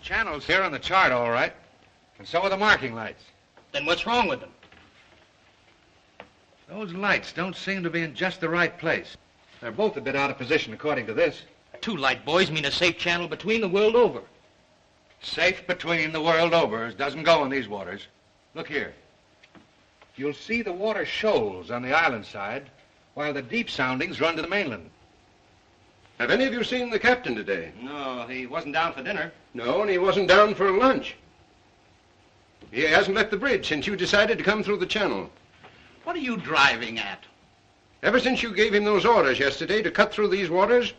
channel's here on the chart, all right. And so are the marking lights. Then what's wrong with them? Those lights don't seem to be in just the right place. They're both a bit out of position, according to this. 2 light buoys mean a safe channel between the world over. Safe between the world over doesn't go in these waters. Look here. You'll see the water shoals on the island side, while the deep soundings run to the mainland. Have any of you seen the captain today? No, he wasn't down for dinner. No, and he wasn't down for lunch. He hasn't left the bridge since you decided to come through the channel. What are you driving at? Ever since you gave him those orders yesterday to cut through these waters,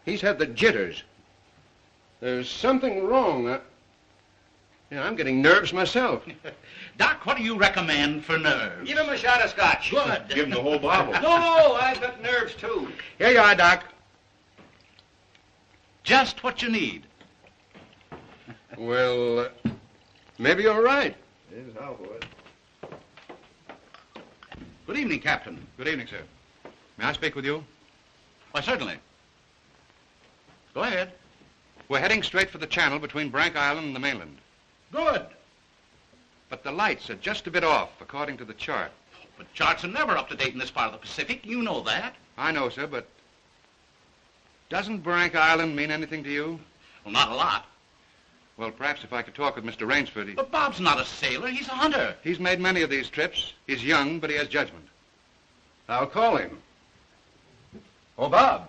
he's had the jitters. There's something wrong. I'm getting nerves myself. Doc, what do you recommend for nerves? Give him a shot of scotch. Good. Give him the whole bottle. No, I've got nerves, too. Here you are, Doc. Just what you need. Well, maybe you're right. Good evening, Captain. Good evening, sir. May I speak with you? Why, certainly. Go ahead. We're heading straight for the channel between Brank Island and the mainland. Good. But the lights are just a bit off, according to the chart. But charts are never up to date in this part of the Pacific. You know that. I know, sir, but doesn't Brank Island mean anything to you? Well, not a lot. Well, perhaps if I could talk with Mr. Rainsford. But Bob's not a sailor. He's a hunter. He's made many of these trips. He's young, but he has judgment. I'll call him. Oh, Bob.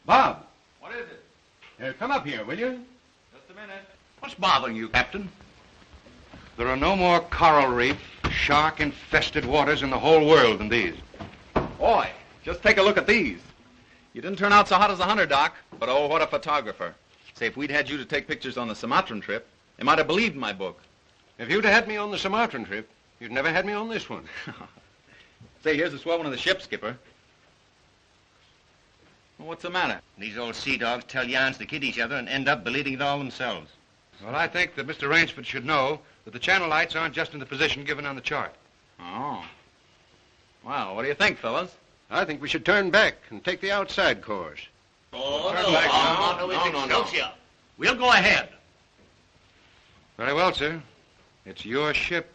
Bob. What is it? Come up here, will you? Just a minute. What's bothering you, Captain? There are no more coral reef, shark-infested waters in the whole world than these. Boy, just take a look at these. You didn't turn out so hot as a hunter, Doc, but oh, what a photographer. Say, if we'd had you to take pictures on the Sumatran trip, they might have believed my book. If you'd had me on the Sumatran trip, you'd never had me on this one. Say, here's a swell one of the ship, Skipper. Well, what's the matter? These old sea dogs tell yarns to kid each other and end up believing it all themselves. Well, I think that Mr. Rainsford should know that the channel lights aren't just in the position given on the chart. Oh. Well, what do you think, fellas? I think we should turn back and take the outside course. Oh, Turn back now. No. We'll go ahead. Very well, sir. It's your ship.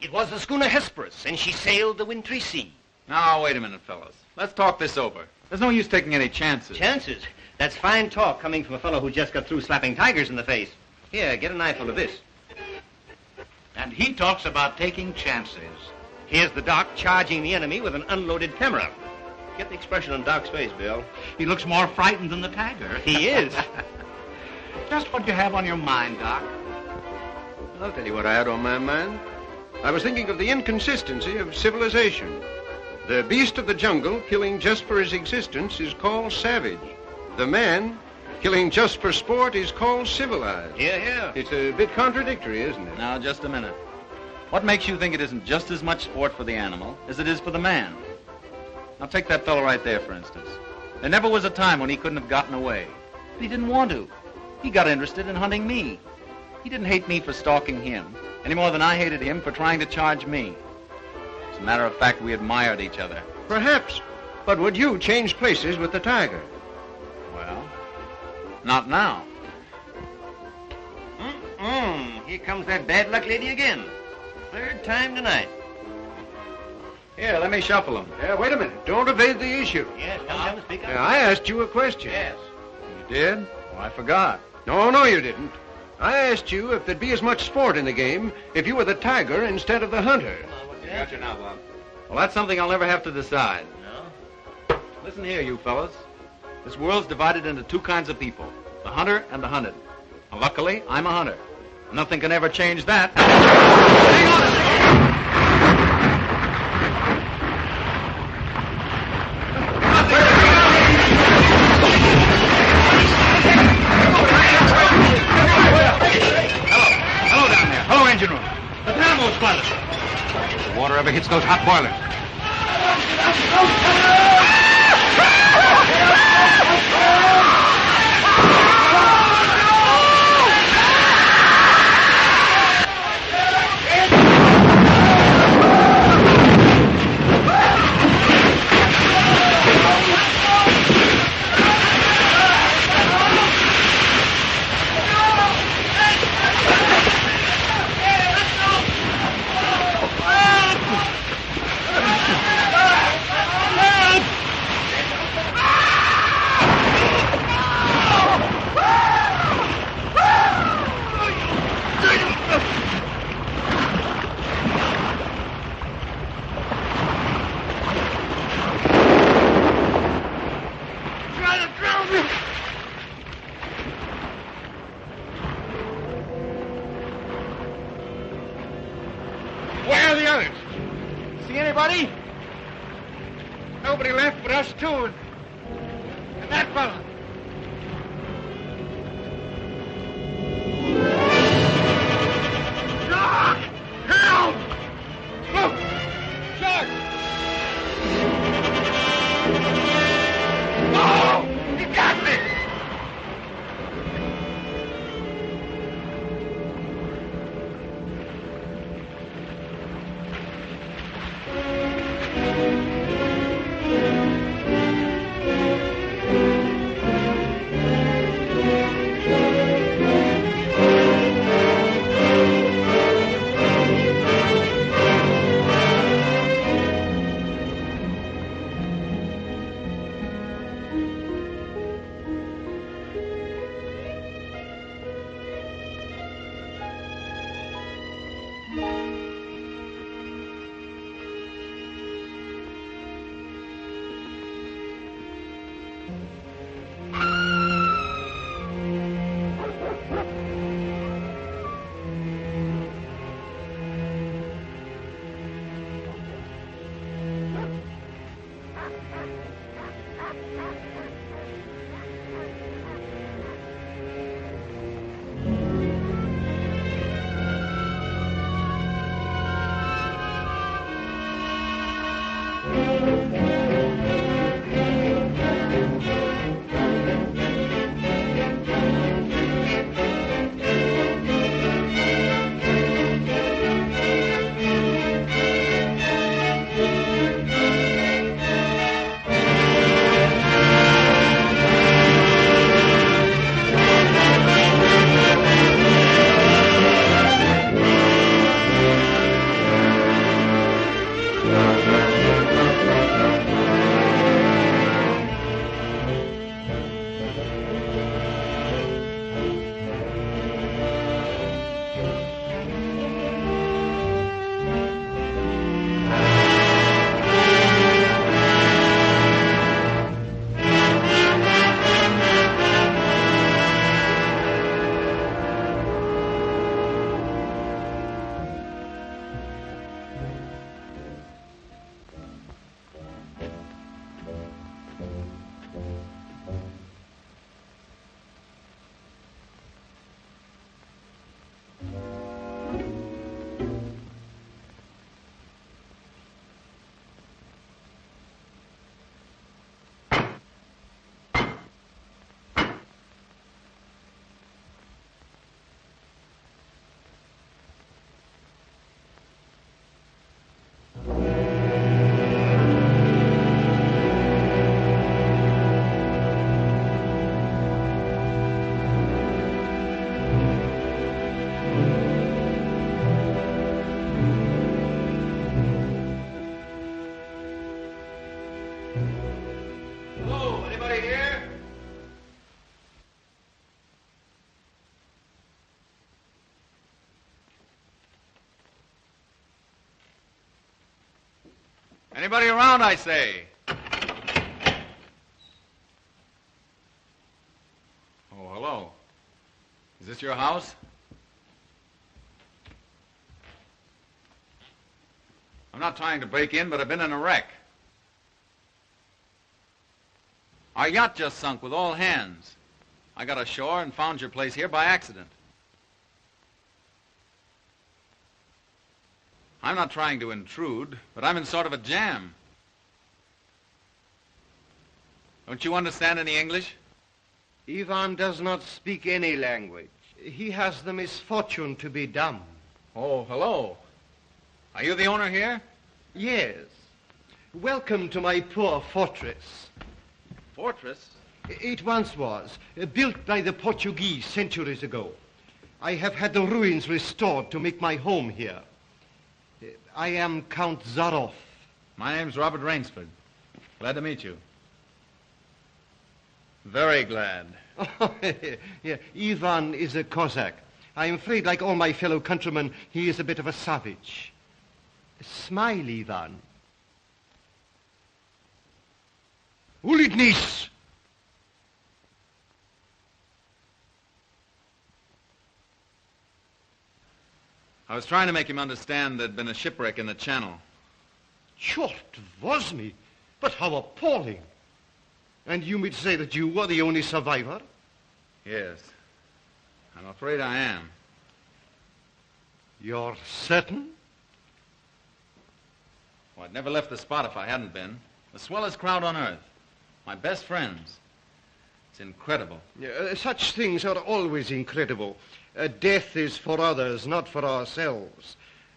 It was the schooner Hesperus, and she sailed the wintry sea. Now, wait a minute, fellas. Let's talk this over. There's no use taking any chances. Chances? That's fine talk coming from a fellow who just got through slapping tigers in the face. Here, get a knifeful of this. And he talks about taking chances. Here's the Doc charging the enemy with an unloaded camera. Get the expression on Doc's face, Bill. He looks more frightened than the tiger. He is. Just what you have on your mind, Doc. I'll tell you what I had on my mind. I was thinking of the inconsistency of civilization. The beast of the jungle, killing just for his existence, is called savage. The man, killing just for sport, is called civilized. Yeah. It's a bit contradictory, isn't it? Now, just a minute. What makes you think it isn't just as much sport for the animal as it is for the man? Now, take that fellow right there, for instance. There never was a time when he couldn't have gotten away. But he didn't want to. He got interested in hunting me. He didn't hate me for stalking him, any more than I hated him for trying to charge me. As a matter of fact, we admired each other. Perhaps. But would you change places with the tiger? Well, not now. Here comes that bad luck lady again. Third time tonight. Here, let me shuffle him. Wait a minute. Don't evade the issue. Yes, come, speak up. I asked you a question. Yes. You did? Oh, I forgot. No, you didn't. I asked you if there'd be as much sport in the game if you were the tiger instead of the hunter. Got you now, Bob. Well, that's something I'll never have to decide. No? Listen here, you fellas. This world's divided into 2 kinds of people, the hunter and the hunted. Now, luckily, I'm a hunter. Nothing can ever change that. Hang on a second! Hello down there. Hello, engine room. The dynamo's flooded. If the water ever hits those hot boilers. See anybody? Nobody left but us two and that fella. Doc! Help! Look! Shark! Oh! He got me! Anybody around, I say? Oh, hello. Is this your house? I'm not trying to break in, but I've been in a wreck. Our yacht just sunk with all hands. I got ashore and found your place here by accident. I'm not trying to intrude, but I'm in sort of a jam. Don't you understand any English? Ivan does not speak any language. He has the misfortune to be dumb. Oh, hello. Are you the owner here? Yes. Welcome to my poor fortress. Fortress? It once was, built by the Portuguese centuries ago. I have had the ruins restored to make my home here. I am Count Zaroff. My name's Robert Rainsford. Glad to meet you. Very glad. Yeah, Ivan is a Cossack. I'm afraid, like all my fellow countrymen, he is a bit of a savage. Smile, Ivan. Ulitnis! I was trying to make him understand there'd been a shipwreck in the channel. Short was me, but how appalling. And you mean to say that you were the only survivor? Yes. I'm afraid I am. You're certain? Well, I'd never left the spot if I hadn't been. The swellest crowd on earth. My best friends. It's incredible. Such things are always incredible. Death is for others, not for ourselves.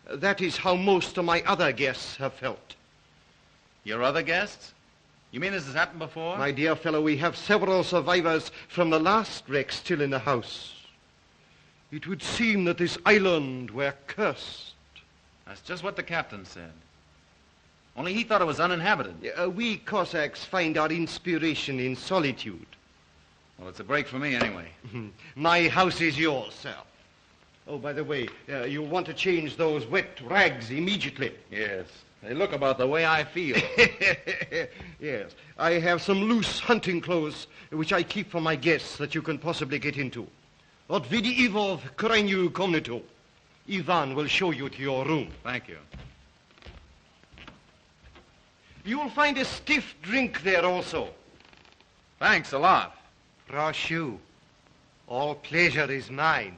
That is how most of my other guests have felt. Your other guests? You mean this has happened before? My dear fellow, we have several survivors from the last wreck still in the house. It would seem that this island were cursed. That's just what the captain said. Only he thought it was uninhabited. We Cossacks find our inspiration in solitude. Well, it's a break for me anyway. My house is yours, sir. Oh, by the way, you'll want to change those wet rags immediately. Yes. They look about the way I feel. Yes. I have some loose hunting clothes which I keep for my guests that you can possibly get into. Od vidivov krajnyu komnatu. Ivan will show you to your room. Thank you. You'll find a stiff drink there also. Thanks a lot. Proшу. All pleasure is mine.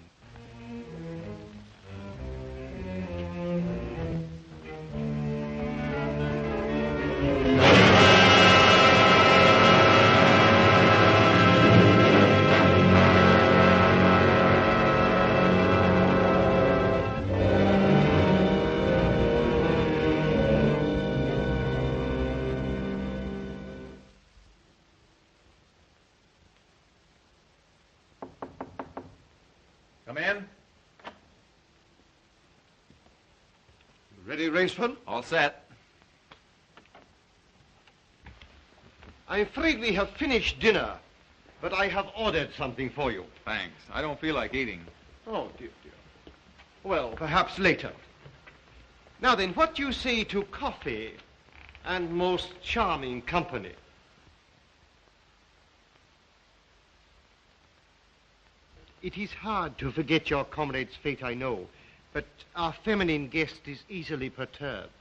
Come in. Ready, Rainsford? All set. I'm afraid we have finished dinner, but I have ordered something for you. Thanks. I don't feel like eating. Oh, dear, dear. Well, perhaps later. Now then, what do you say to coffee and most charming company? It is hard to forget your comrade's fate, I know, but our feminine guest is easily perturbed.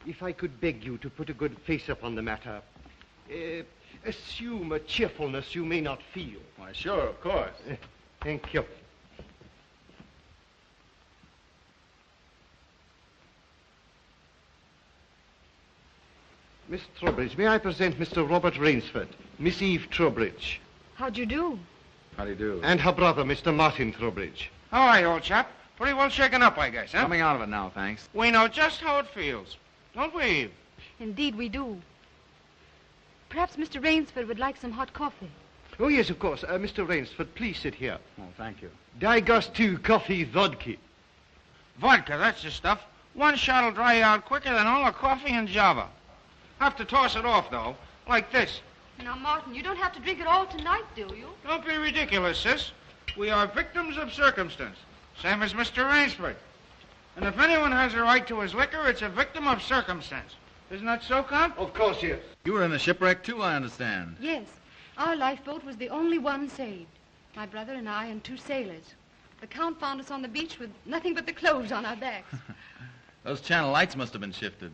If I could beg you to put a good face upon the matter, assume a cheerfulness you may not feel. Why, sure, of course. Thank you. Miss Trowbridge, may I present Mr. Robert Rainsford, Miss Eve Trowbridge, How'd you do? How do you do? and her brother, Mr. Martin Trowbridge. How are you, old chap? Pretty well shaken up, I guess, huh? Coming out of it now, thanks. We know just how it feels. Don't we, Eve? Indeed, we do. Perhaps Mr. Rainsford would like some hot coffee. Oh, yes, of course. Mr. Rainsford, please sit here. Oh, thank you. Daigostu coffee vodka. Vodka, that's the stuff. One shot'll dry you out quicker than all the coffee in Java. Have to toss it off, though, like this. Now, Martin, you don't have to drink it all tonight, do you? Don't be ridiculous, sis. We are victims of circumstance, same as Mr. Rainsford. And if anyone has a right to his liquor, it's a victim of circumstance. Isn't that so, Count? Of course, yes. You were in the shipwreck, too, I understand. Yes. Our lifeboat was the only one saved. My brother and I and two sailors. The Count found us on the beach with nothing but the clothes on our backs. Those channel lights must have been shifted.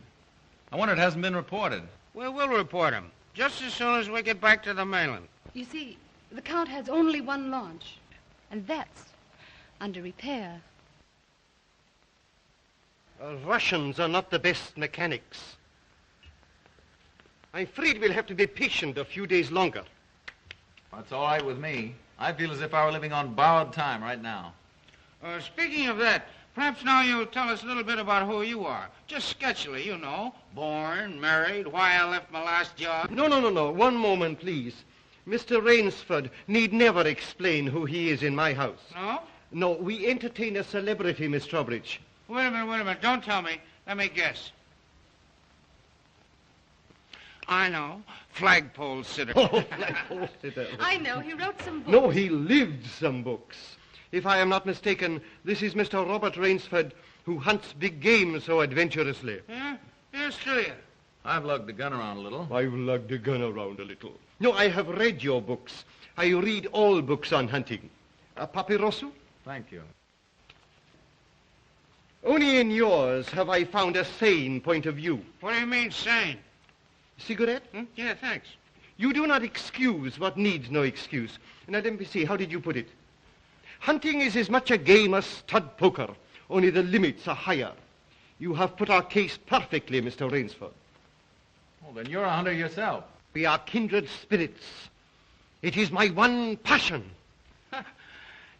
I wonder it hasn't been reported. We will report him, just as soon as we get back to the mainland. You see, the Count has only one launch, and that's under repair. Russians are not the best mechanics. I'm afraid we'll have to be patient a few days longer. That's all right with me. I feel as if I were living on borrowed time right now. Speaking of that, perhaps now you'll tell us a little bit about who you are. Just sketchily, you know. Born, married, why I left my last job. No. One moment, please. Mr. Rainsford need never explain who he is in my house. No? No, we entertain a celebrity, Miss Trowbridge. Wait a minute. Don't tell me. Let me guess. I know. Flagpole sitter. Oh, flagpole sitter. I know. He wrote some books. No, he lived some books. If I am not mistaken, this is Mr. Robert Rainsford, who hunts big game so adventurously. Yeah? Here's to you. I've lugged the gun around a little. I've lugged the gun around a little. No, I have read your books. I read all books on hunting. Papirosu? Thank you. Only in yours have I found a sane point of view. What do you mean, sane? Cigarette? Yeah, thanks. You do not excuse what needs no excuse. Now, let me see, how did you put it? Hunting is as much a game as stud poker, only the limits are higher. You have put our case perfectly, Mr. Rainsford. Well, then you're a hunter yourself. We are kindred spirits. It is my one passion.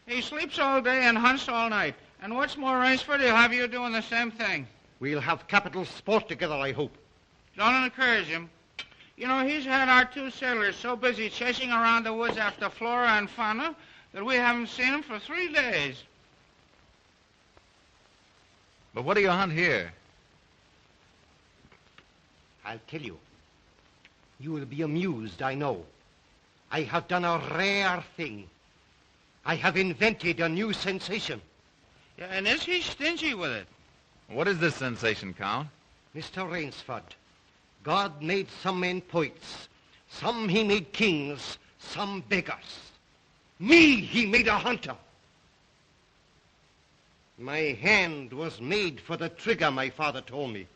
He sleeps all day and hunts all night. And what's more, Rainsford, he'll have you doing the same thing. We'll have capital sport together, I hope. Don't encourage him. You know, he's had our 2 sailors so busy chasing around the woods after flora and fauna that we haven't seen him for 3 days. But what do you hunt here? I'll tell you. You will be amused, I know. I have done a rare thing. I have invented a new sensation. Yeah, and is he stingy with it? What is this sensation, Count? Mr. Rainsford, God made some men poets. Some he made kings, some beggars. Me he made a hunter. My hand was made for the trigger, my father told me.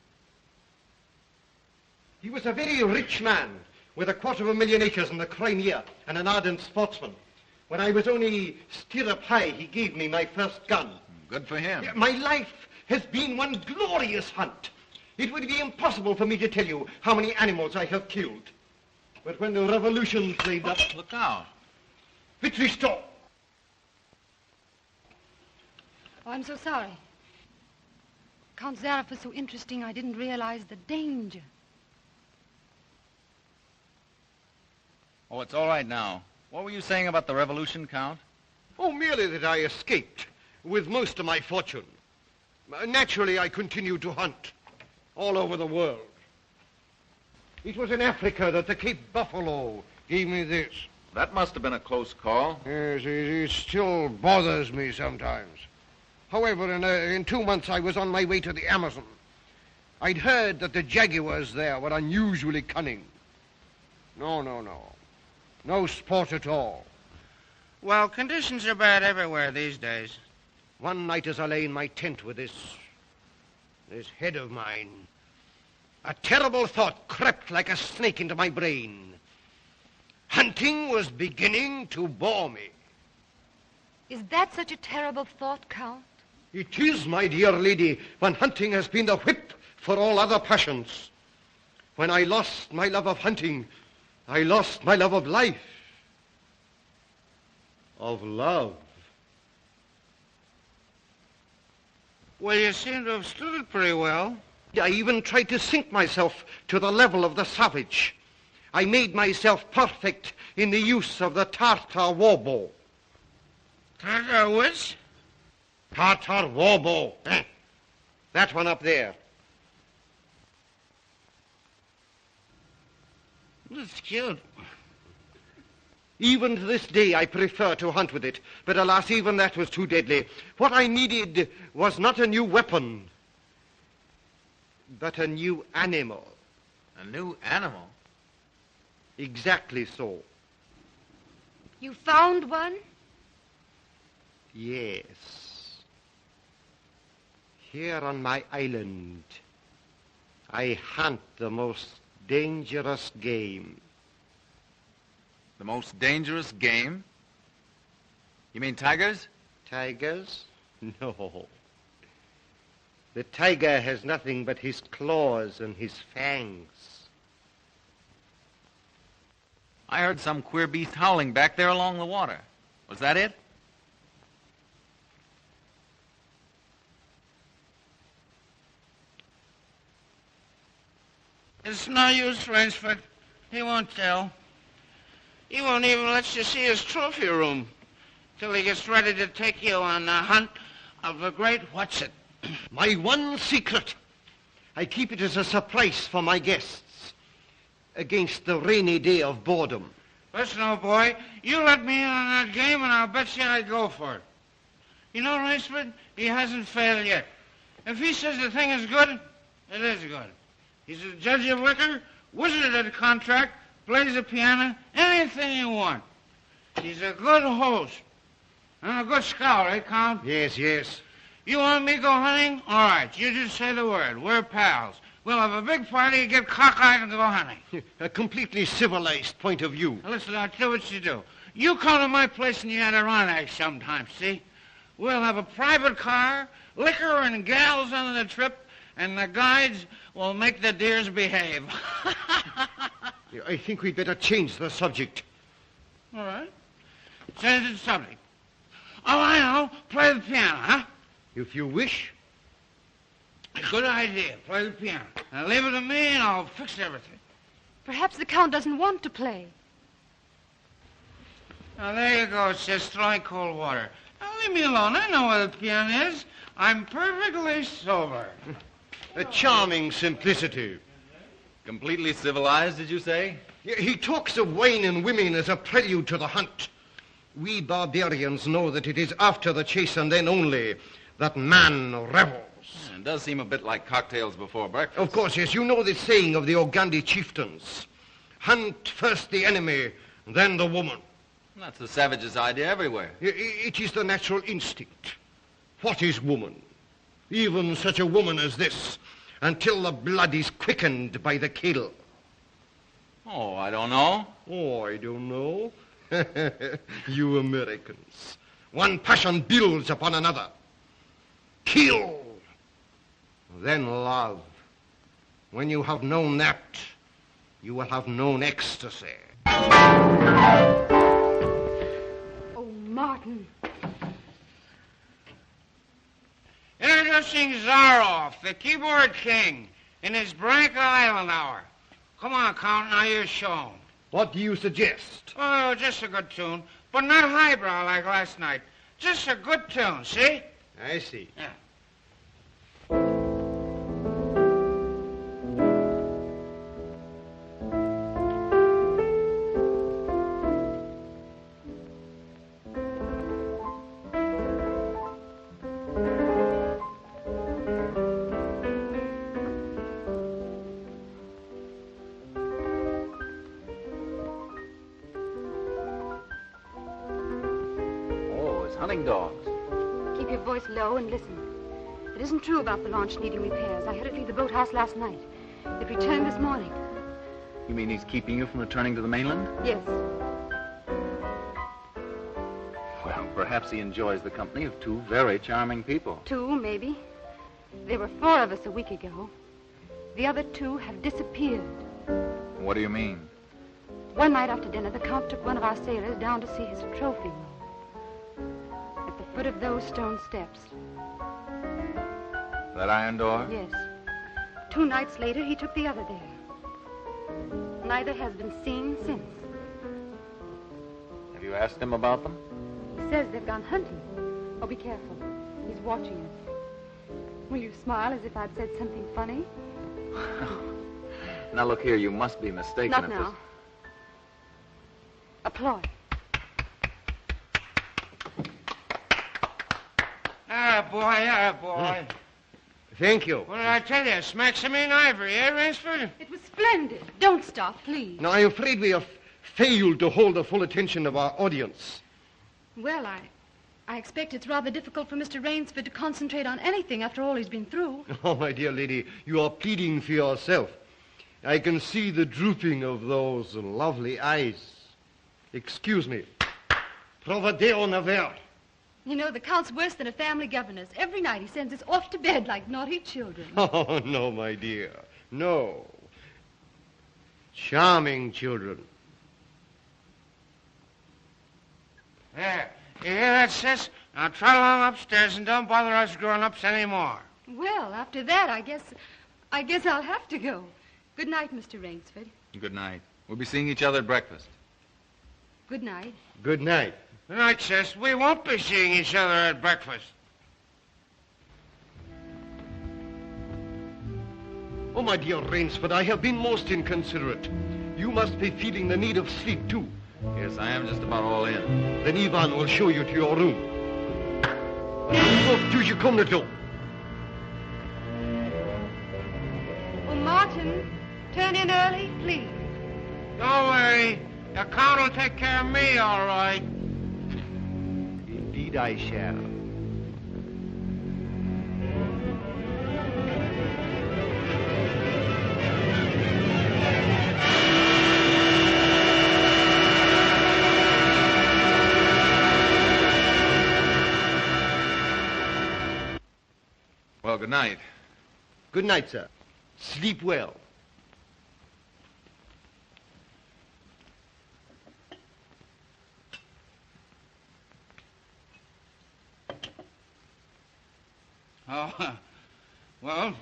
He was a very rich man with 250,000 acres in the Crimea and an ardent sportsman. When I was only stirrup high, he gave me my first gun. Good for him. My life has been one glorious hunt. It would be impossible for me to tell you how many animals I have killed. But when the revolution flamed up... Look out. Victory stop! Oh, I'm so sorry. Count Zaroff was so interesting, I didn't realize the danger. Oh, it's all right now. What were you saying about the revolution, Count? Oh, merely that I escaped with most of my fortune. Naturally, I continued to hunt all over the world. It was in Africa that the Cape Buffalo gave me this. That must have been a close call. Yes, it still bothers me sometimes. However, in 2 months, I was on my way to the Amazon. I'd heard that the jaguars there were unusually cunning. No. No sport at all. Well, conditions are bad everywhere these days. One night as I lay in my tent with this head of mine, a terrible thought crept like a snake into my brain. Hunting was beginning to bore me. Is that such a terrible thought, Count? It is, my dear lady, when hunting has been the whip for all other passions. When I lost my love of hunting, I lost my love of life. Of love. Well, you seem to have stood it pretty well. I even tried to sink myself to the level of the savage. I made myself perfect in the use of the Tartar war bow. Tartar which? Tartar war bow. That one up there. That's cute. Even to this day, I prefer to hunt with it. But alas, even that was too deadly. What I needed was not a new weapon, but a new animal. A new animal? Exactly so. You found one? Yes. Here on my island, I hunt the most dangerous game. The most dangerous game? You mean tigers? Tigers? No. The tiger has nothing but his claws and his fangs. I heard some queer beast howling back there along the water. Was that it? It's no use, Rainsford. He won't tell. He won't even let you see his trophy room till he gets ready to take you on the hunt of the great what's-it. My one secret. I keep it as a surprise for my guests against the rainy day of boredom. Listen, old boy, you let me in on that game and I'll bet you I'd go for it. You know, Rainsford, he hasn't failed yet. If he says the thing is good, it is good. He's a judge of liquor, wizard at a contract, plays the piano, anything you want. He's a good host. And a good scholar, eh, Count? Yes. You want me to go hunting? All right, you just say the word. We're pals. We'll have a big party, get cockeyed, and go hunting. A completely civilized point of view. Now, listen, I'll tell you what you do. You come to my place in the Adirondack sometime, see? We'll have a private car, liquor and gals on the trip, and the guides will make the deers behave. I think we'd better change the subject. All right. Change the subject. Oh, I know. Play the piano, huh? If you wish. Good idea. Play the piano. Now leave it to me and I'll fix everything. Perhaps the Count doesn't want to play. Now there you go. It's just throwing cold water. Now leave me alone. I know where the piano is. I'm perfectly sober. A charming simplicity. Completely civilized, did you say? He talks of wine and women as a prelude to the hunt. We barbarians know that it is after the chase and then only that man revels. It does seem a bit like cocktails before breakfast. Of course, yes. You know the saying of the Ogandi chieftains. Hunt first the enemy, then the woman. That's the savage's idea everywhere. It is the natural instinct. What is woman? Even such a woman as this, until the blood is quickened by the kill. Oh, I don't know. Oh, I don't know. You Americans. One passion builds upon another. Kill. Then love. When you have known that, you will have known ecstasy. Oh, Martin. Introducing Zaroff, the keyboard king, in his Branca Island hour. Come on, Count, now you show him. What do you suggest? Oh, just a good tune, but not highbrow like last night. Just a good tune, see? I see. Yeah. Hunting dogs. Keep your voice low and listen. It isn't true about the launch needing repairs. I heard it leave the boathouse last night. It returned this morning. You mean he's keeping you from returning to the mainland? Yes. Well, perhaps he enjoys the company of two very charming people. Two, maybe. There were 4 of us a week ago. The other 2 have disappeared. What do you mean? One night after dinner, the Count took one of our sailors down to see his trophy room. At the foot of those stone steps. That iron door? Yes. 2 nights later, he took the other there. Neither has been seen since. Have you asked him about them? He says they've gone hunting. Oh, be careful. He's watching us. Will you smile as if I'd said something funny? Now, look here, you must be mistaken. Not if now. this- Applaud. Ah, boy. Thank you. What did I tell you? Smack some in ivory, eh, Rainsford? It was splendid. Don't stop, please. Now, I'm afraid we have failed to hold the full attention of our audience. Well, I expect it's rather difficult for Mr. Rainsford to concentrate on anything after all he's been through. Oh, my dear lady, you are pleading for yourself. I can see the drooping of those lovely eyes. Excuse me. Provadeo naver. You know, the Count's worse than a family governess. Every night he sends us off to bed like naughty children. Oh, no, my dear. No. Charming children. There. You hear that, sis? Now trot along upstairs and don't bother us grown-ups anymore. Well, after that, I guess I'll have to go. Good night, Mr. Rainsford. Good night. We'll be seeing each other at breakfast. Good night. Good night. Good night, sis. We won't be seeing each other at breakfast. Oh, my dear Rainsford, I have been most inconsiderate. You must be feeling the need of sleep, too. Yes, I am just about all in. Then Ivan will show you to your room. What do you come to do? Oh, Martin, turn in early, please. Don't worry. The Count will take care of me, all right. Indeed I shall. Well, good night. Good night, sir. Sleep well. Oh, well,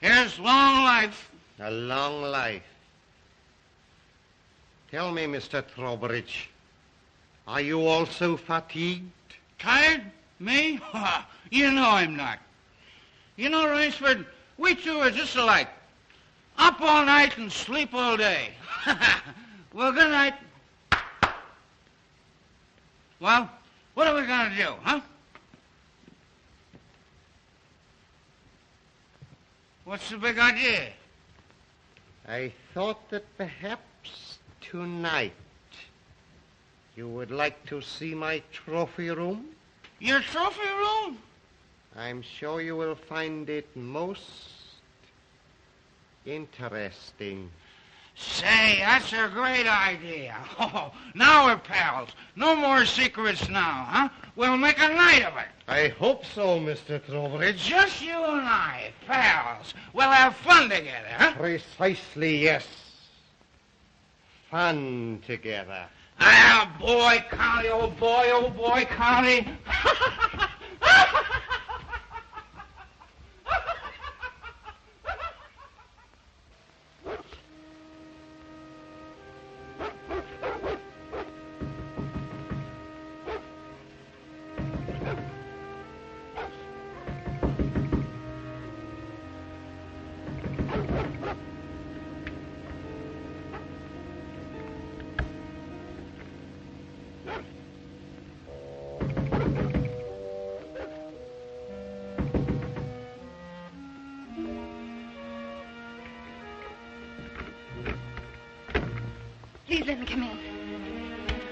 here's long life. A long life. Tell me, Mr. Trowbridge, are you also fatigued? Tired? Me? You know I'm not. You know, Rainsford, we two are just alike. Up all night and sleep all day. Well, good night. Well, what are we going to do, huh? What's the big idea? I thought that perhaps tonight you would like to see my trophy room. Your trophy room? I'm sure you will find it most interesting. Say, that's a great idea. Oh, now we're pals. No more secrets now, huh? We'll make a night of it. I hope so, Mr. Trowbridge. Just you and I, pals. We'll have fun together, huh? Precisely, yes. Fun together. Ah, boy, Connie, oh boy, Connie. Please let me come in.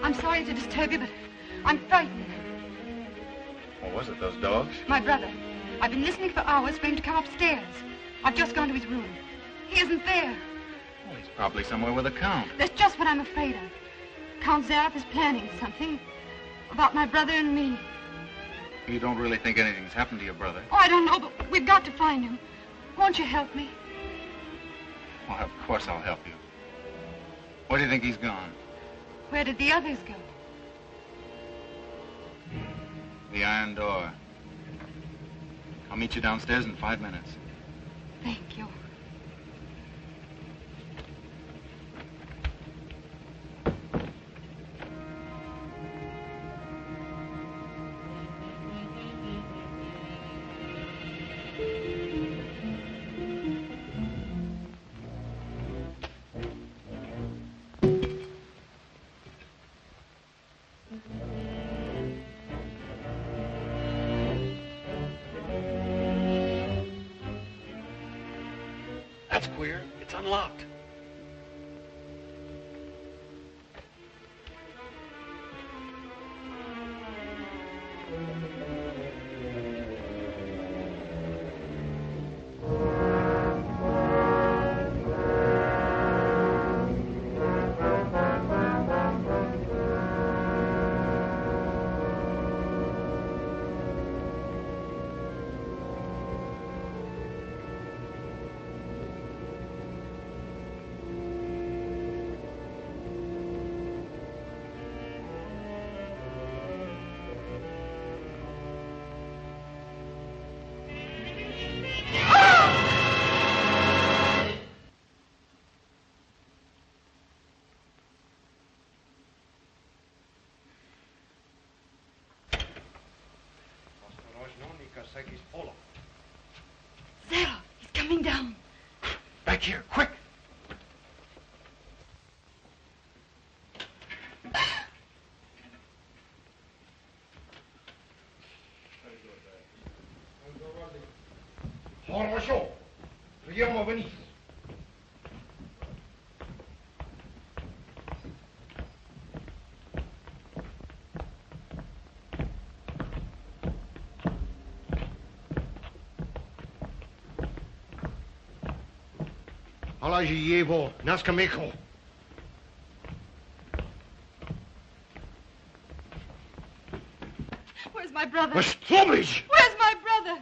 I'm sorry to disturb you, but I'm frightened. What was it, those dogs? My brother. I've been listening for hours for him to come upstairs. I've just gone to his room. He isn't there. Well, he's probably somewhere with the Count. That's just what I'm afraid of. Count Zaroff is planning something about my brother and me. You don't really think anything's happened to your brother? Oh, I don't know, but we've got to find him. Won't you help me? Well, of course I'll help you. Where do you think he's gone? Where did the others go? The iron door. I'll meet you downstairs in 5 minutes. Thank you. That's queer. It's unlocked. Zaroff, he's coming down. Back here, quick. Хорошо. Прямо вниз. Положи его на скамейку. Where's my brother? Trowbridge! Where's my brother?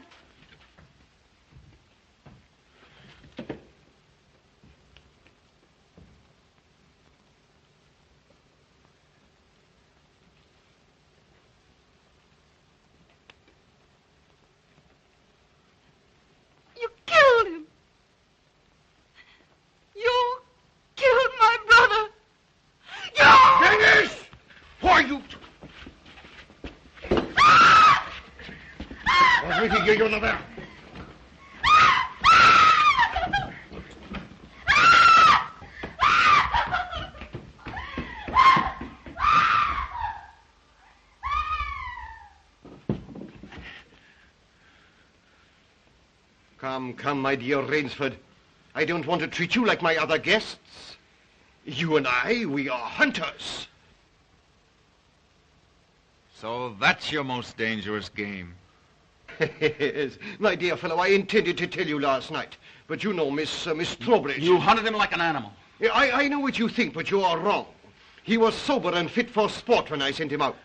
Was waiting here, you there. Come, my dear Rainsford. I don't want to treat you like my other guests. You and I, we are hunters. So that's your most dangerous game. Yes, my dear fellow, I intended to tell you last night, but you know Miss Trowbridge. You hunted him like an animal. I know what you think, but you are wrong. He was sober and fit for sport when I sent him out.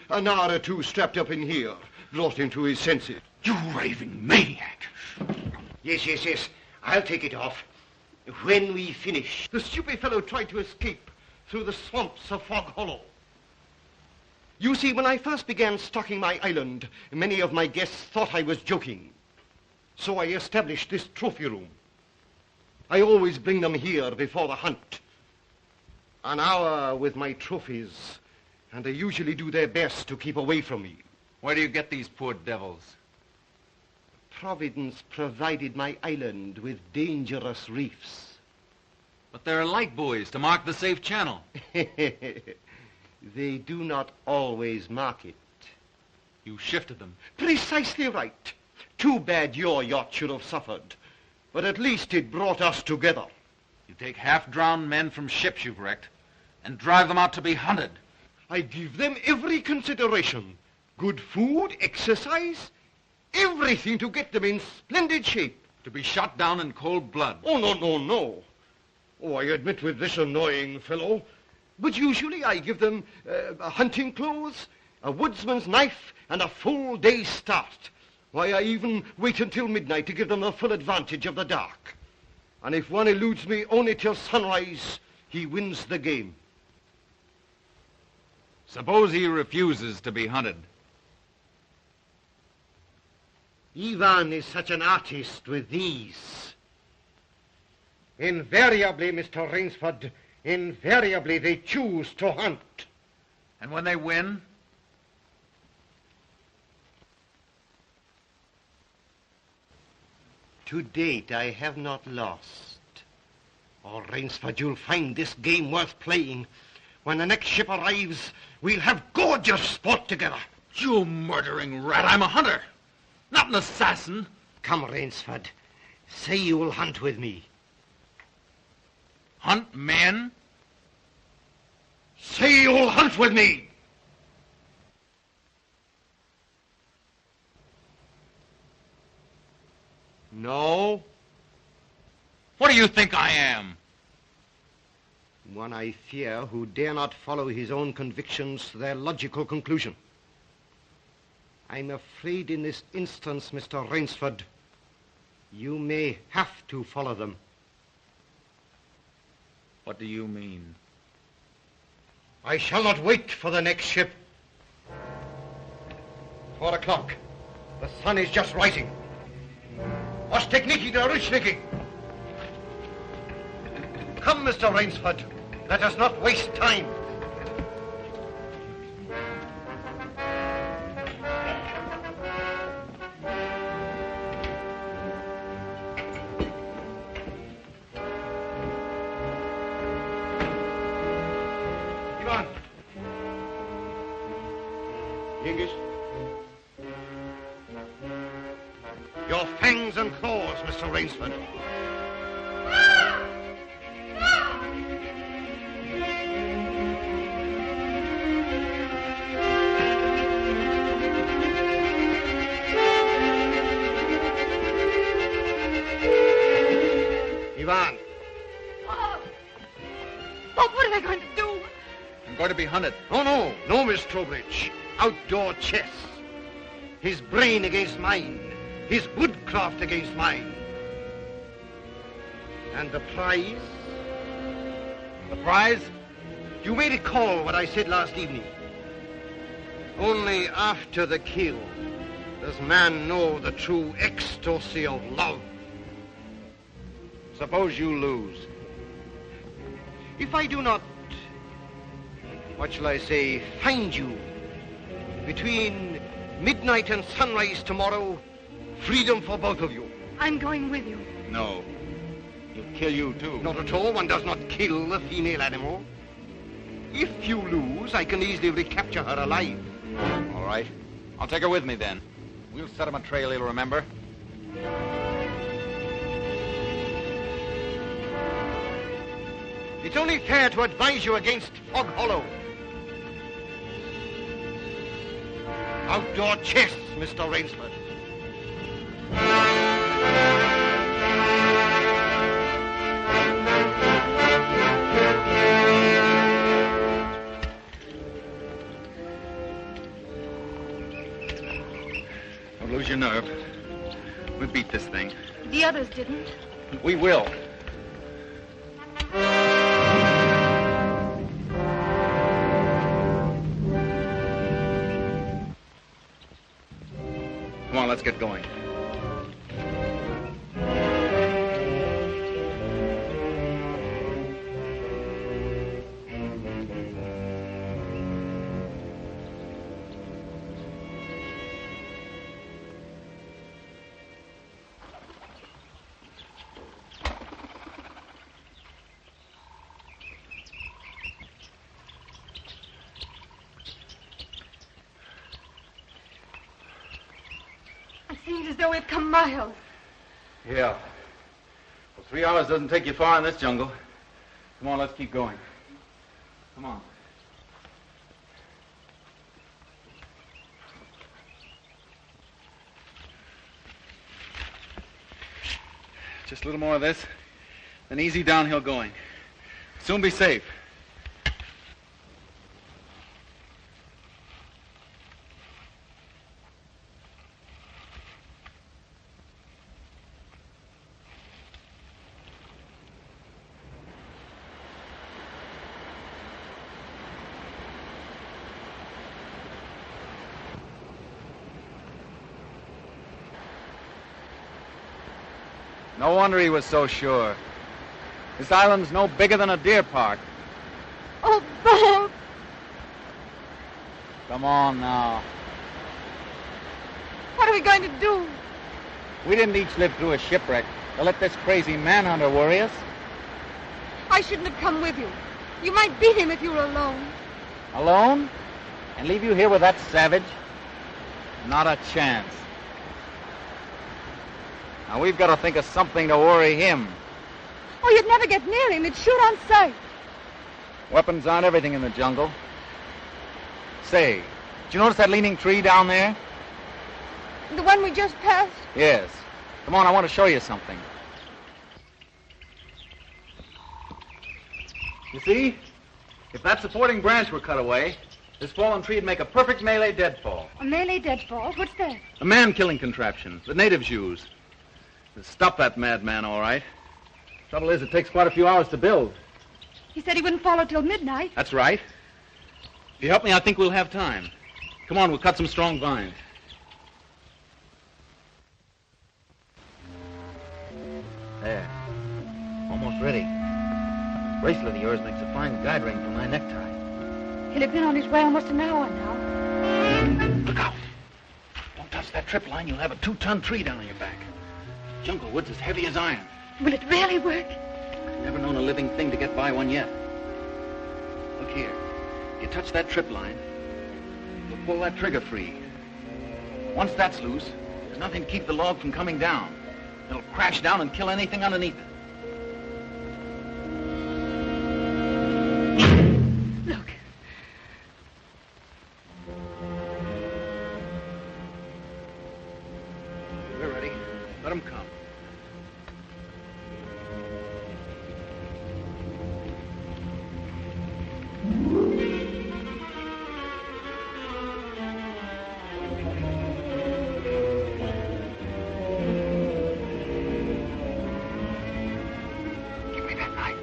An hour or two strapped up in here brought him to his senses. You raving maniac. Yes. I'll take it off when we finish. The stupid fellow tried to escape through the swamps of Fog Hollow. You see, when I first began stocking my island, many of my guests thought I was joking. So I established this trophy room. I always bring them here before the hunt. An hour with my trophies, and they usually do their best to keep away from me. Where do you get these poor devils? Providence provided my island with dangerous reefs. But there are light buoys to mark the safe channel. They do not always mark it. You shifted them. Precisely right. Too bad your yacht should have suffered. But at least it brought us together. You take half-drowned men from ships you've wrecked and drive them out to be hunted. I give them every consideration. Good food, exercise, everything to get them in splendid shape. To be shot down in cold blood. Oh, no. Oh, I admit with this annoying fellow. But usually I give them hunting clothes, a woodsman's knife, and a full day's start. Why, I even wait until midnight to give them the full advantage of the dark. And if one eludes me only till sunrise, he wins the game. Suppose he refuses to be hunted. Ivan is such an artist with these. Invariably, Mr. Rainsford, invariably they choose to hunt. And when they win? To date, I have not lost. Oh, Rainsford, you'll find this game worth playing. When the next ship arrives, we'll have gorgeous sport together. You murdering rat, I'm a hunter, not an assassin. Come, Rainsford, say you will hunt with me. Hunt men? Say you'll hunt with me! No? What do you think I am? One, I fear, who dare not follow his own convictions to their logical conclusion. I'm afraid in this instance, Mr. Rainsford, you may have to follow them. What do you mean? I shall not wait for the next ship. 4 o'clock. The sun is just rising. Ostekniki to Richniki. Come, Mr. Rainsford. Let us not waste time. Ivan. Yengiz. Your fangs and claws, Mr. Rainsford. Ivan. Oh, what are they going to do? I'm going to be hunted. No, Miss Trowbridge. Outdoor chess. His brain against mine. His woodcraft against mine. And the prize? The prize? You may recall what I said last evening. Only after the kill does man know the true ecstasy of love. Suppose you lose. If I do not, what shall I say, find you between Midnight and sunrise tomorrow, freedom for both of you. I'm going with you. No. He'll kill you, too. Not at all. One does not kill a female animal. If you lose, I can easily recapture her alive. All right. I'll take her with me, then. We'll set him a trail he'll remember. It's only fair to advise you against Fog Hollow. Outdoor chests, Mr. Rainsford. Don't lose your nerve. We beat this thing. The others didn't. We will. Come on, let's get going. It seems as though we've come miles. Yeah. Well, 3 hours doesn't take you far in this jungle. Come on, let's keep going. Come on. Just a little more of this, then easy downhill going. Soon be safe. No wonder he was so sure. This island's no bigger than a deer park. Oh, Bob! Come on now. What are we going to do? We didn't each live through a shipwreck to let this crazy manhunter worry us. I shouldn't have come with you. You might beat him if you were alone. Alone? And leave you here with that savage? Not a chance. Now, we've got to think of something to worry him. Oh, you'd never get near him. He'd shoot on sight. Weapons aren't everything in the jungle. Say, did you notice that leaning tree down there? The one we just passed? Yes. Come on, I want to show you something. You see? If that supporting branch were cut away, this fallen tree would make a perfect melee deadfall. A melee deadfall? What's that? A man-killing contraption the natives use. To stop that madman, all right. Trouble is, it takes quite a few hours to build. He said he wouldn't follow till midnight. That's right. If you help me, I think we'll have time. Come on, we'll cut some strong vines. There. Almost ready. This bracelet of yours makes a fine guide ring for my necktie. He'll have been on his way almost an hour now. Look out. Don't touch that trip line. You'll have a 2-ton tree down on your back. Jungle wood's as heavy as iron. Will it really work? Never known a living thing to get by one yet. Look here. You touch that trip line, you'll pull that trigger free. Once that's loose, there's nothing to keep the log from coming down. It'll crash down and kill anything underneath it. Look. We're ready. Let them come. Give me that knife.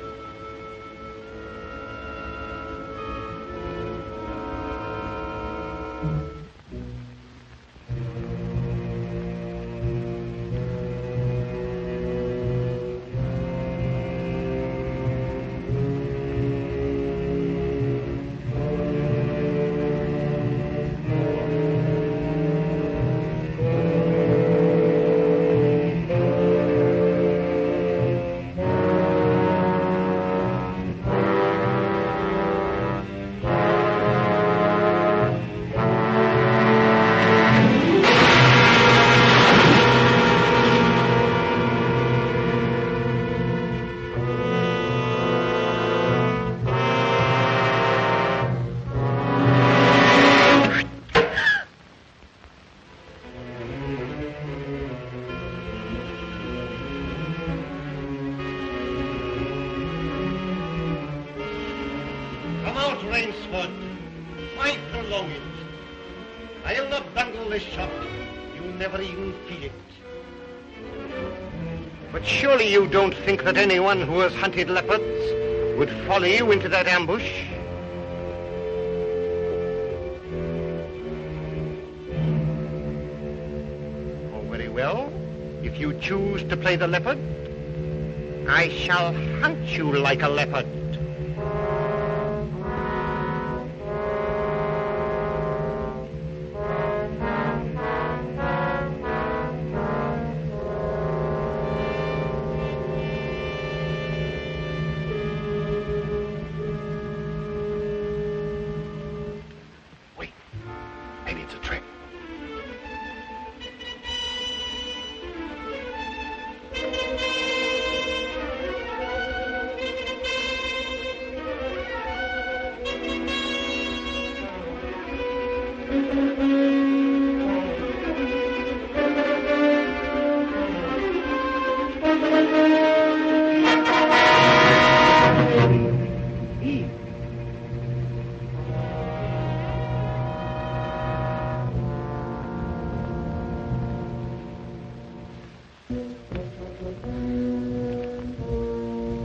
Rainsford. Why prolong it? I'll not bundle the shot. You'll never even feel it. But surely you don't think that anyone who has hunted leopards would follow you into that ambush? Oh, very well. If you choose to play the leopard, I shall hunt you like a leopard.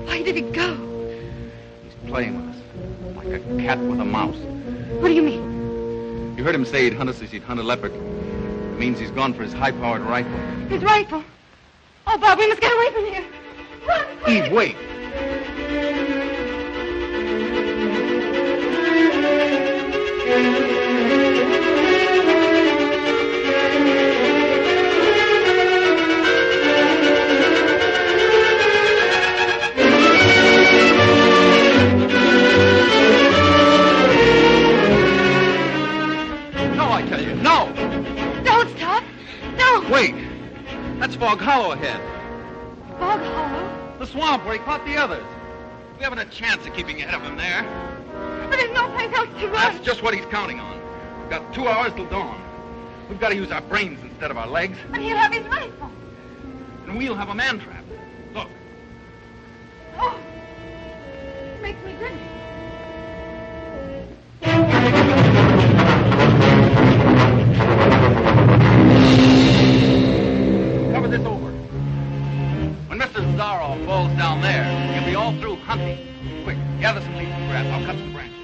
Where did he go? He's playing with us, like a cat with a mouse. What do you mean? You heard him say he'd hunt us as he'd hunt a leopard. It means he's gone for his high-powered rifle. His rifle? Oh, Bob, we must get away from here. Run, quick! Eve, wait. No, I tell you, no! Don't stop. Don't. Wait. That's Fog Hollow ahead. Fog Hollow? The swamp where he caught the others. We haven't a chance of keeping ahead of him there. But there's no place else to run. That's just what he's counting on. We've got 2 hours till dawn. We've got to use our brains instead of our legs. And he'll have his rifle. And we'll have a man trap. Look. Oh. Makes me dizzy. Cover this over. When Mr. Zarov falls down there, he'll be all through hunting. Quick, gather some leaves and grass. I'll cut some branches.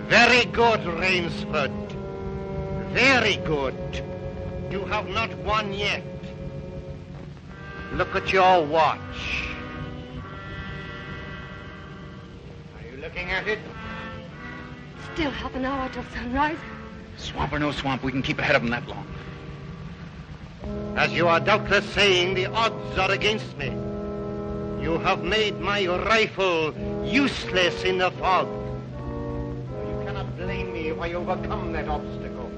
Very good, Rainsford. Very good. You have not won yet. Look at your watch. Are you looking at it? Still half an hour till sunrise. Swamp or no swamp, we can keep ahead of them that long. As you are doubtless saying, the odds are against me. You have made my rifle useless in the fog. You cannot blame me if I overcome that obstacle.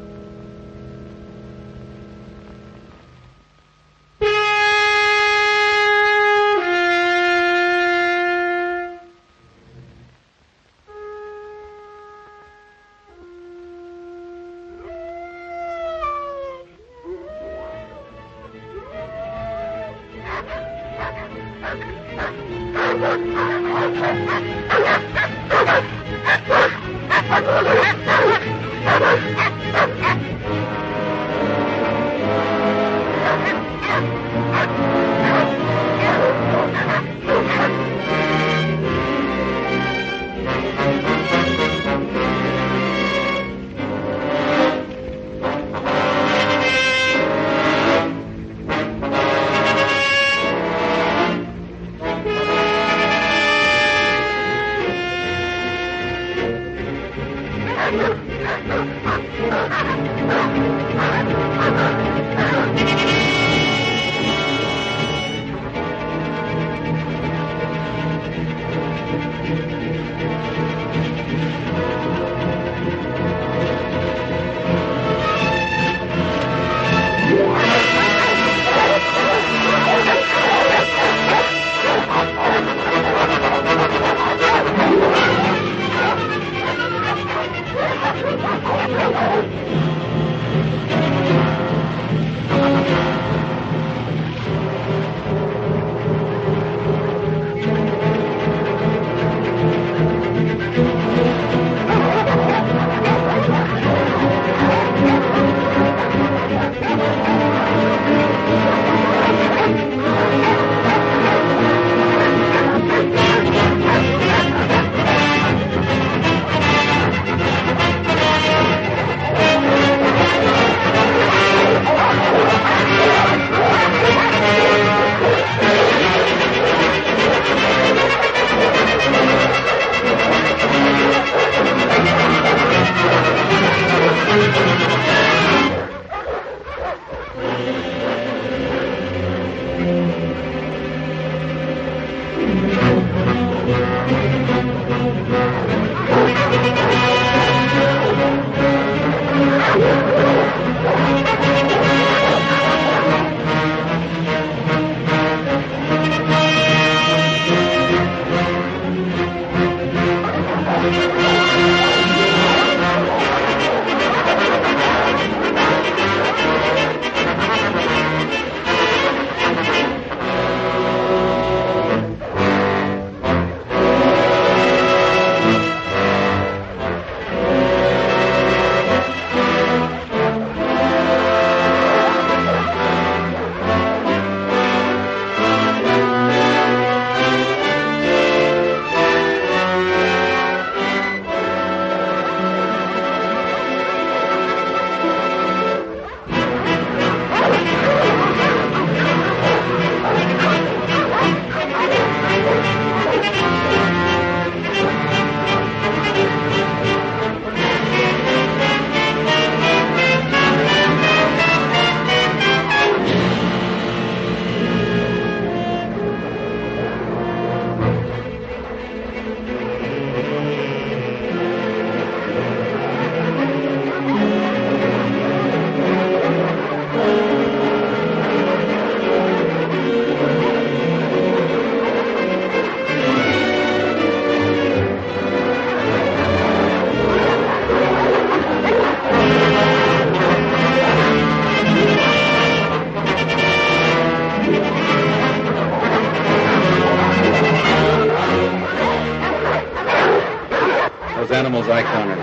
animals I cornered.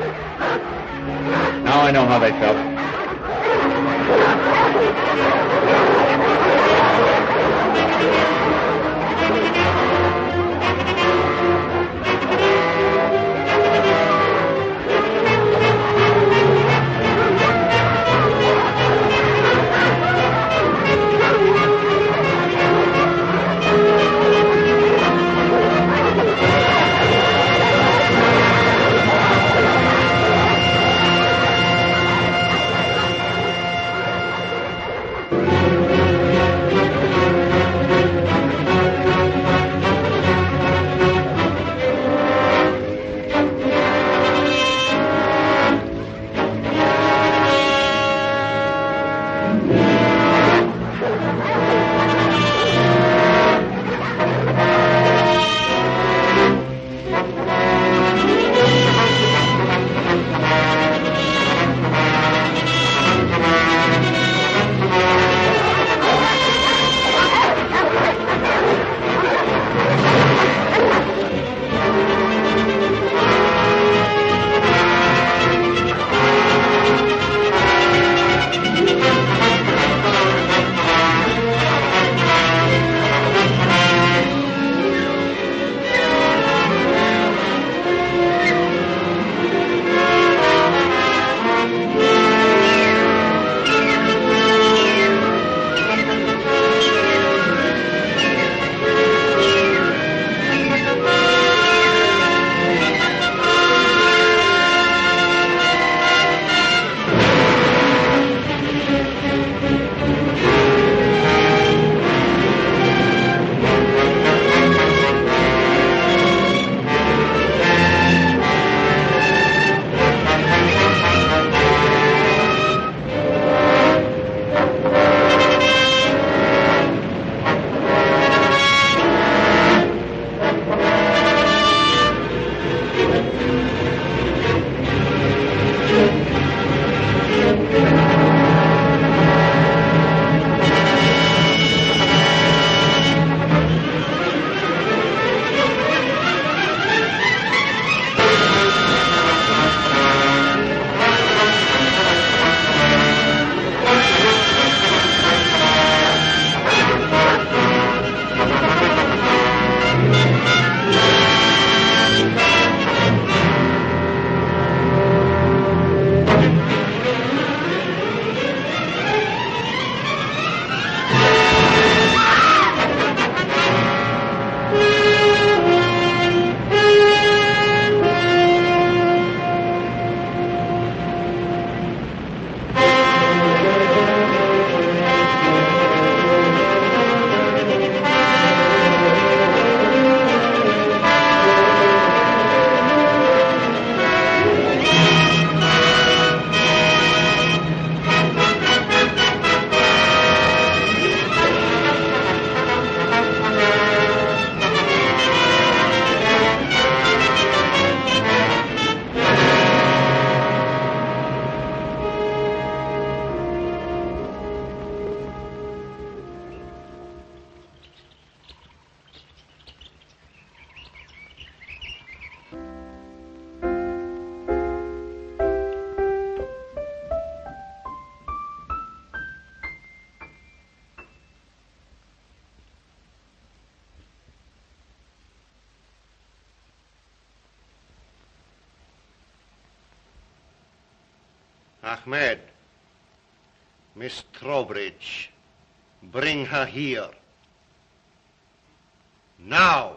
Now I know how they felt. Ahmed, Miss Trowbridge, bring her here. Now.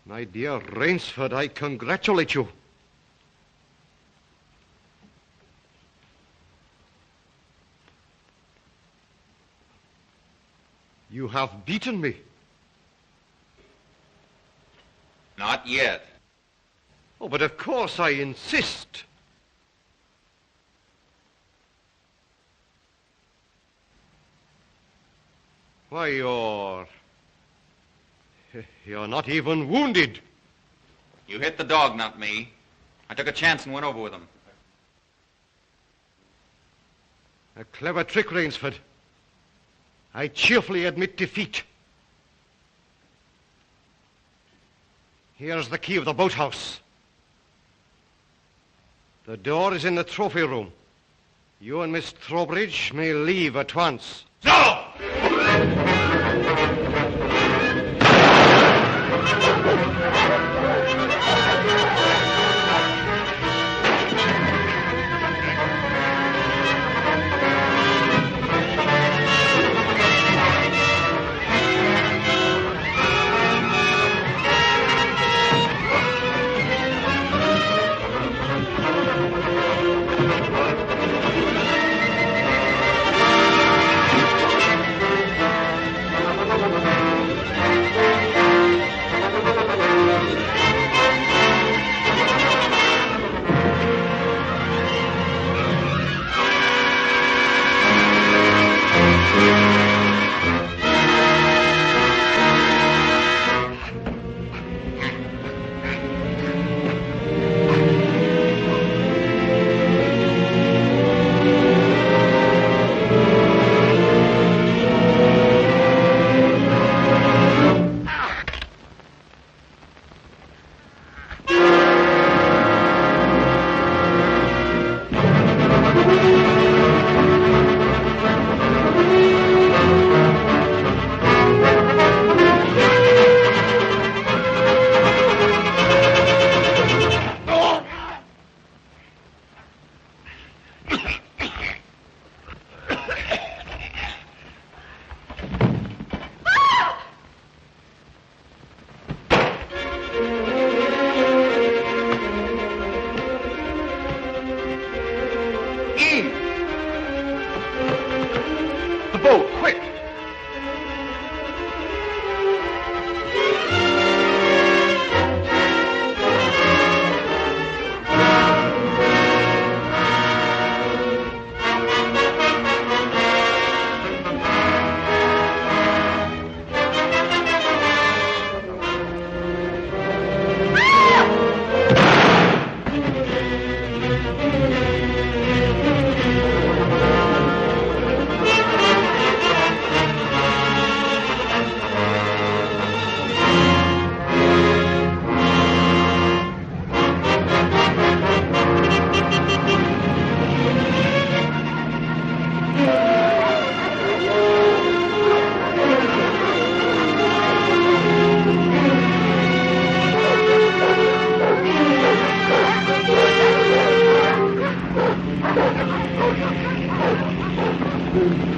My dear Rainsford, I congratulate you. You have beaten me. Not yet. Oh, but of course I insist. Why, you're not even wounded. You hit the dog, not me. I took a chance and went over with him. A clever trick, Rainsford. I cheerfully admit defeat. Here's the key of the boathouse. The door is in the trophy room. You and Miss Trowbridge may leave at once. No!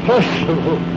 Impossible.